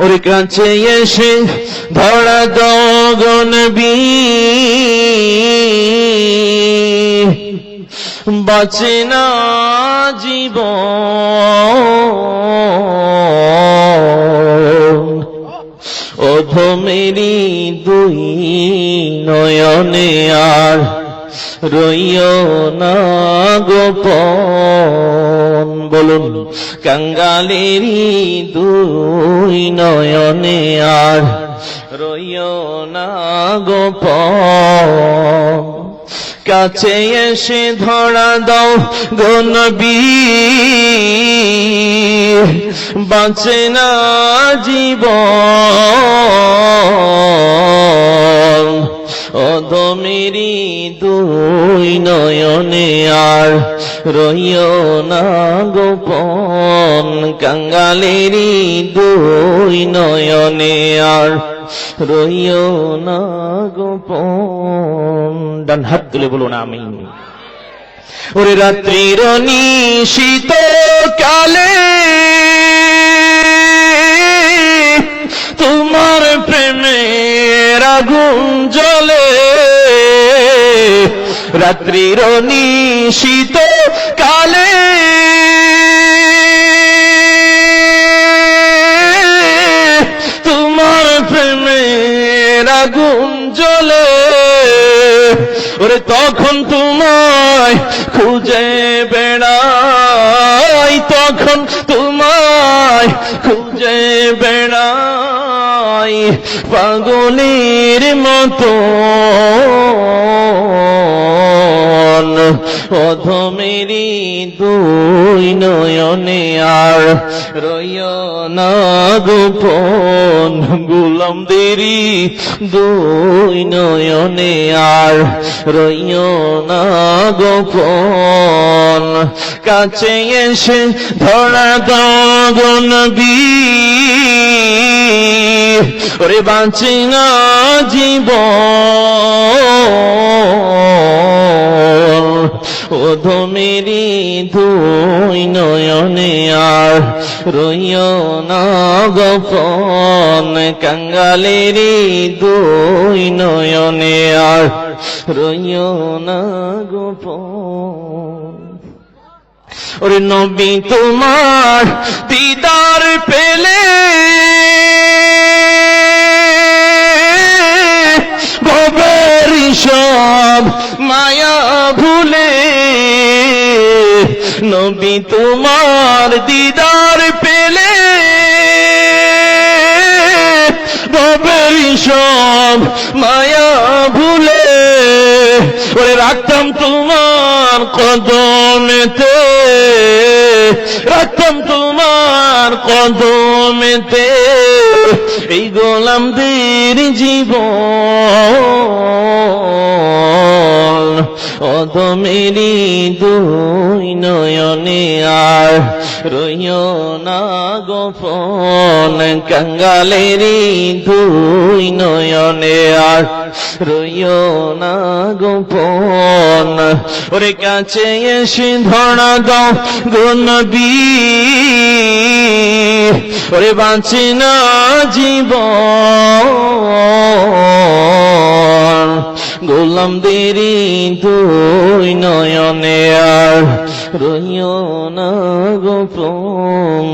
ওর কাছে এসে ধরা দাও গো নবী, বাঁচে না জীবন। অধমেরি দুই নয়নে আর রইও না গোপন। বলুন, কাঙ্গালেরি দুই নয়নে আর রইও না গোপন। কাছে এসে ধরা দাও গো নবী, বাঁচে না জীবন। অধমেরি দুই নয়নে আর রইও না গোপন। কাঙ্গালেরি দুই নয়নে আর রইও না গোপন। ডান হাত তুলে বলুন আমিন। ওরে রাত্রির নিশীত কালে তোমার প্রেমের আগুন জ্বলে। রাত্রির নিশীত কালে তোমার প্রেমের আগুন জ্বলে। ওরে তখন তোমায় খুঁজে বেড়াই, তখন তোমায় খুঁজে বেড়াই পাগলের মতো। অধমেরি দুই নয়নে আর রইও না গোপন। গোলামদেরি দুই নয়নে আর রইও না গোপন। কাছে এসে ধরা দাও গো নবী, ওরে বাঁচে না জীবন। অধমেরি দুই নয়নে আর রইও না গোপন। কাঙ্গালেরি দুই নয়নে আর রইও না গোপন। ওরে নবী তোমার দিদার পেলে ভবের সব মায়া ভুলে। নবী তোমার দিদার পেলে ভবের সব মায়া ভুলে। ওরে রাখতাম তোমার কদমেতে, রাখতাম তোমার কদমেতে এই গোলামদের জীবন। অধমেরি দুই নয়নে আর রইও না গোপন। কাঙ্গালেরি দুই নয়নে আর রইও না গোপন। ওরে কাছে এসে ধরা দাও গো নবী, ওরে বাঁচে না জীবন। গোলামদেরি দুই নয়নে আর রইও না গোপন।